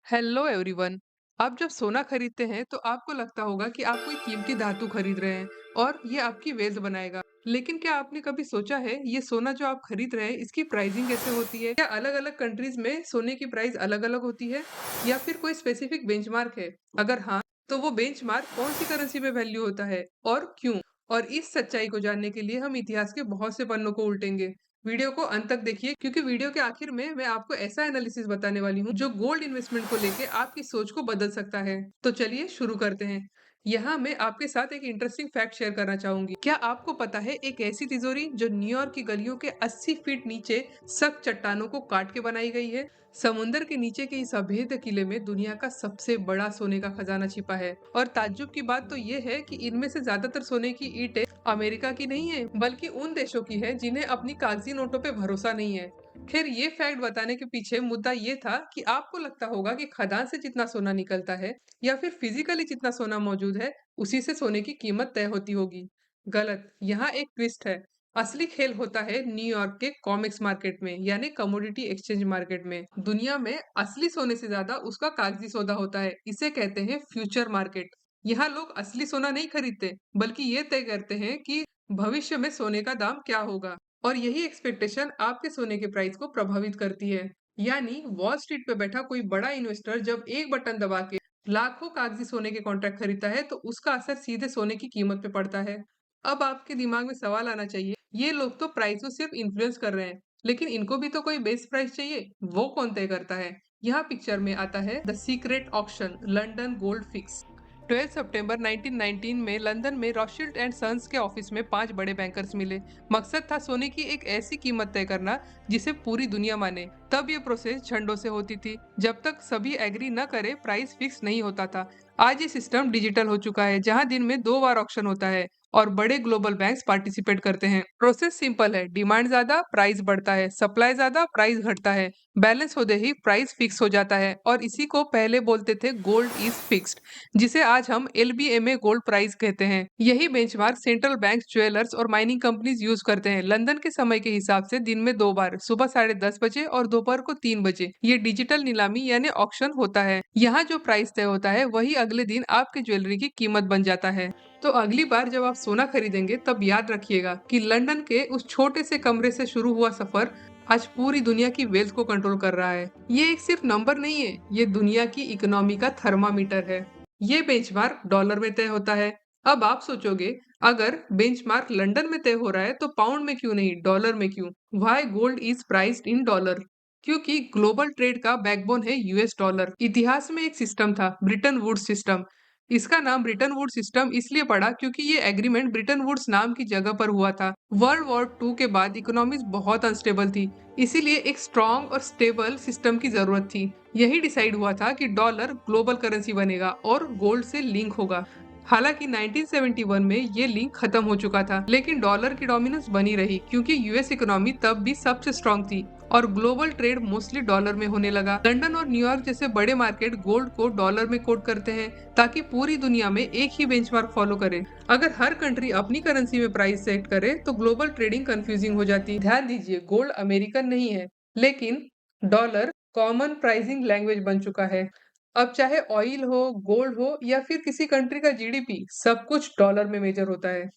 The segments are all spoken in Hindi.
Hello everyone. आप जब सोना खरीदते हैं तो आपको लगता होगा कि आप कोई कीमती धातु खरीद रहे हैं और ये आपकी वेल्थ बनाएगा। लेकिन क्या आपने कभी सोचा है ये सोना जो आप खरीद रहे हैं इसकी प्राइसिंग कैसे होती है? क्या अलग अलग कंट्रीज में सोने की प्राइस अलग अलग होती है या फिर कोई स्पेसिफिक बेंचमार्क है? अगर हाँ, तो वो बेंचमार्क कौन सी करेंसी में वैल्यू होता है और क्यों? और इस सच्चाई को जानने के लिए हम इतिहास के बहुत से पन्नों को उल्टेंगे। वीडियो को अंत तक देखिए क्योंकि वीडियो के आखिर में मैं आपको ऐसा एनालिसिस बताने वाली हूँ जो गोल्ड इन्वेस्टमेंट को लेके आपकी सोच को बदल सकता है। तो चलिए शुरू करते हैं। यहाँ मैं आपके साथ एक इंटरेस्टिंग फैक्ट शेयर करना चाहूंगी। क्या आपको पता है एक ऐसी तिजोरी जो न्यूयॉर्क की गलियों के 80 फीट नीचे सख्त चट्टानों को काट के बनाई गई है? समुंदर के नीचे के इस अभेद्य किले में दुनिया का सबसे बड़ा सोने का खजाना छिपा है। और ताज्जुब की बात तो ये है कि इनमें से ज्यादातर सोने की ईंटें अमेरिका की नहीं है बल्कि उन देशों की है जिन्हें अपनी कागजी नोटों पे भरोसा नहीं है। खैर ये फैक्ट बताने के पीछे मुद्दा ये था कि आपको लगता होगा कि खदान से जितना सोना निकलता है या फिर फिजिकली जितना सोना मौजूद है उसी से सोने की कीमत तय होती होगी। गलत। यहाँ एक ट्विस्ट है। असली खेल होता है न्यूयॉर्क के कॉमिक्स मार्केट में यानी कमोडिटी एक्सचेंज मार्केट में। दुनिया में असली सोने से ज्यादा उसका कागजी सौदा होता है, इसे कहते हैं फ्यूचर मार्केट। यहाँ लोग असली सोना नहीं खरीदते बल्कि ये तय करते हैं कि भविष्य में सोने का दाम क्या होगा। और यही एक्सपेक्टेशन आपके सोने के प्राइस को प्रभावित करती है। यानी वॉल स्ट्रीट पे बैठा कोई बड़ा इन्वेस्टर जब एक बटन दबा के लाखों कागजी सोने के कॉन्ट्रैक्ट खरीदता है तो उसका असर सीधे सोने की कीमत पे पड़ता है। अब आपके दिमाग में सवाल आना चाहिए, ये लोग तो प्राइस को सिर्फ इन्फ्लुएंस कर रहे हैं लेकिन इनको भी तो कोई बेस प्राइस चाहिए, वो कौन तय करता है? यहाँ पिक्चर में आता है the secret auction London gold fix. 12 सितंबर 1919 में लंदन में रॉथशिल्ड एंड सन्स के ऑफिस में 5 बड़े बैंकर्स मिले। मकसद था सोने की एक ऐसी कीमत तय करना जिसे पूरी दुनिया माने। तब ये प्रोसेस झंडों से होती थी। जब तक सभी एग्री न करे प्राइस फिक्स नहीं होता था। आज ये सिस्टम डिजिटल हो चुका है जहां दिन में 2 बार ऑक्शन होता है और बड़े ग्लोबल बैंक्स पार्टिसिपेट करते हैं। प्रोसेस सिंपल है, डिमांड ज्यादा प्राइस बढ़ता है, सप्लाई ज्यादा प्राइस घटता है, बैलेंस होते ही प्राइस फिक्स हो जाता है। और इसी को पहले बोलते थे गोल्ड इज फिक्स्ड, जिसे आज हम LBMA गोल्ड प्राइस कहते हैं। यही बेंचमार्क सेंट्रल बैंक, ज्वेलर्स और माइनिंग कंपनीज यूज करते हैं। लंदन के समय के हिसाब से दिन में 2 बार, सुबह 10:30 बजे और दोपहर को 3 बजे, ये डिजिटल नीलामी यानी ऑक्शन होता है। यहाँ जो प्राइस तय होता है वही अगले दिन आपके ज्वेलरी की कीमत बन जाता है। तो अगली बार जब आप सोना खरीदेंगे तब याद रखिएगा कि लंदन के उस छोटे से कमरे से शुरू हुआ सफर आज पूरी दुनिया की वेल्थ को कंट्रोल कर रहा है। ये एक सिर्फ नंबर नहीं है, ये दुनिया की इकोनॉमी का थर्मामीटर है। ये बेंचमार्क डॉलर में तय होता है। अब आप सोचोगे, अगर बेंचमार्क लंदन में तय हो रहा है तो पाउंड में क्यों नहीं, डॉलर में क्यों? Why gold is priced in dollar? क्योंकि ग्लोबल ट्रेड का बैकबोन है US डॉलर। इतिहास में एक सिस्टम था, ब्रिटन वुड्स सिस्टम। इसका नाम ब्रिटन वुड्स सिस्टम इसलिए पड़ा क्योंकि ये एग्रीमेंट ब्रिटन वुड्स नाम की जगह पर हुआ था। वर्ल्ड वॉर 2 के बाद इकोनॉमीज बहुत अनस्टेबल थी, इसीलिए एक स्ट्रॉन्ग और स्टेबल सिस्टम की जरूरत थी। यही डिसाइड हुआ था कि डॉलर ग्लोबल करेंसी बनेगा और गोल्ड से लिंक होगा। हालांकि 1971 में ये लिंक खत्म हो चुका था लेकिन डॉलर की डोमिनेंस बनी रही क्योंकि US इकोनॉमी तब भी सबसे स्ट्रांग थी और ग्लोबल ट्रेड मोस्टली डॉलर में होने लगा। लंदन और न्यूयॉर्क जैसे बड़े मार्केट गोल्ड को डॉलर में कोट करते हैं ताकि पूरी दुनिया में एक ही बेंचमार्क फॉलो करे। अगर हर कंट्री अपनी करेंसी में प्राइस सेट करे तो ग्लोबल ट्रेडिंग कंफ्यूजिंग हो जाती। ध्यान दीजिए, गोल्ड अमेरिकन नहीं है लेकिन डॉलर कॉमन प्राइसिंग लैंग्वेज बन चुका है। अब चाहे ऑयल हो, गोल्ड हो या फिर किसी कंट्री का GDP, सब कुछ डॉलर में मेजर होता है।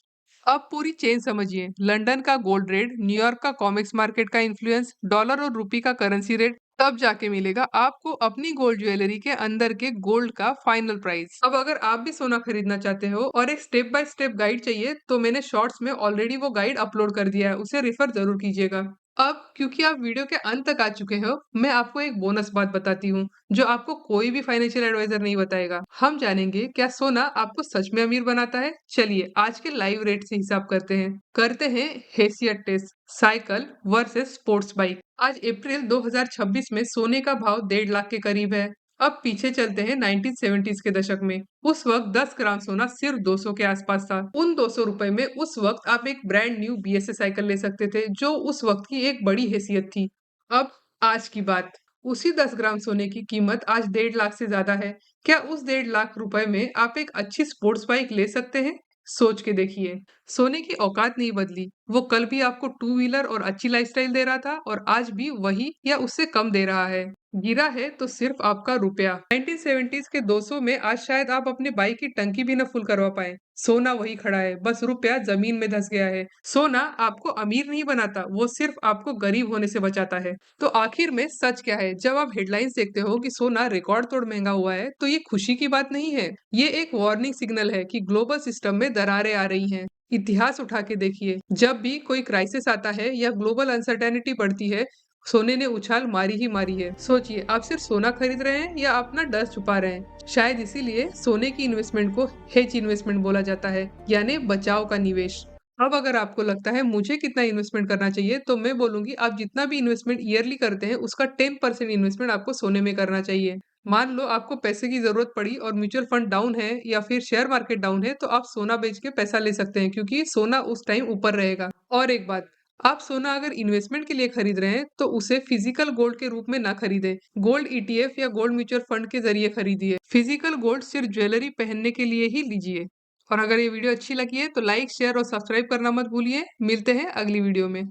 अब पूरी चेन समझिए, लंदन का गोल्ड रेट, न्यूयॉर्क का कॉमिक्स मार्केट का इन्फ्लुएंस, डॉलर और रुपी का करेंसी रेट, तब जाके मिलेगा आपको अपनी गोल्ड ज्वेलरी के अंदर के गोल्ड का फाइनल प्राइस। अब अगर आप भी सोना खरीदना चाहते हो और एक स्टेप बाय स्टेप गाइड चाहिए तो मैंने शॉर्ट्स में ऑलरेडी वो गाइड अपलोड कर दिया है, उसे रेफर जरूर कीजिएगा। अब क्योंकि आप वीडियो के अंत तक आ चुके हो, मैं आपको एक बोनस बात बताती हूँ जो आपको कोई भी फाइनेंशियल एडवाइजर नहीं बताएगा। हम जानेंगे क्या सोना आपको सच में अमीर बनाता है। चलिए आज के लाइव रेट से हिसाब करते हैं हैसियत test, cycle versus sports bike. आज अप्रैल 2026 में सोने का भाव 1.5 लाख के करीब है। अब पीछे चलते हैं 1970s के दशक में। उस वक्त 10 ग्राम सोना सिर्फ 200 के आसपास था। उन 200 रुपए में उस वक्त आप एक ब्रांड न्यू BSA साइकिल ले सकते थे जो उस वक्त की एक बड़ी हैसियत थी। अब आज की बात, उसी 10 ग्राम सोने की कीमत आज 1.5 लाख से ज्यादा है। क्या उस 1.5 लाख रुपए में आप एक अच्छी स्पोर्ट्स बाइक ले सकते हैं? सोच के देखिए। सोने की औकात नहीं बदली, वो कल भी आपको टू व्हीलर और अच्छी लाइफस्टाइल दे रहा था और आज भी वही या उससे कम दे रहा है। गिरा है तो सिर्फ आपका रुपया। 1970s के 200 में आज शायद आप अपने बाइक की टंकी भी न फुल करवा पाए। सोना वही खड़ा है, बस रुपया जमीन में धंस गया है। सोना आपको अमीर नहीं बनाता, वो सिर्फ आपको गरीब होने से बचाता है। तो आखिर में सच क्या है? जब आप हेडलाइंस देखते हो कि सोना रिकॉर्ड तोड़ महंगा हुआ है, तो ये खुशी की बात नहीं है। ये एक वार्निंग सिग्नल है कि ग्लोबल सिस्टम में दरारें आ रही हैं। इतिहास उठा के देखिए, जब भी कोई क्राइसिस आता है या ग्लोबल अनसर्टेनिटी बढ़ती है, सोने ने उछाल मारी ही मारी है। सोचिए, आप सिर्फ सोना खरीद रहे हैं या अपना डर छुपा रहे हैं? शायद इसीलिए सोने की इन्वेस्टमेंट को हेज इन्वेस्टमेंट बोला जाता है, यानी बचाव का निवेश। अब अगर आपको लगता है मुझे कितना इन्वेस्टमेंट करना चाहिए, तो मैं बोलूंगी आप जितना भी इन्वेस्टमेंट ईयरली करते हैं उसका 10% इन्वेस्टमेंट आपको सोने में करना चाहिए। मान लो आपको पैसे की जरूरत पड़ी और म्यूचुअल फंड डाउन है या फिर शेयर मार्केट डाउन है, तो आप सोना बेच के पैसा ले सकते हैं, क्योंकि सोना उस टाइम ऊपर रहेगा। और एक बात, आप सोना अगर इन्वेस्टमेंट के लिए खरीद रहे हैं तो उसे फिजिकल गोल्ड के रूप में ना खरीदें। गोल्ड ईटीएफ या गोल्ड म्यूचुअल फंड के जरिए खरीदिए। फिजिकल गोल्ड सिर्फ ज्वेलरी पहनने के लिए ही लीजिए। और अगर ये वीडियो अच्छी लगी है तो लाइक, शेयर और सब्सक्राइब करना मत भूलिए। मिलते हैं अगली वीडियो में।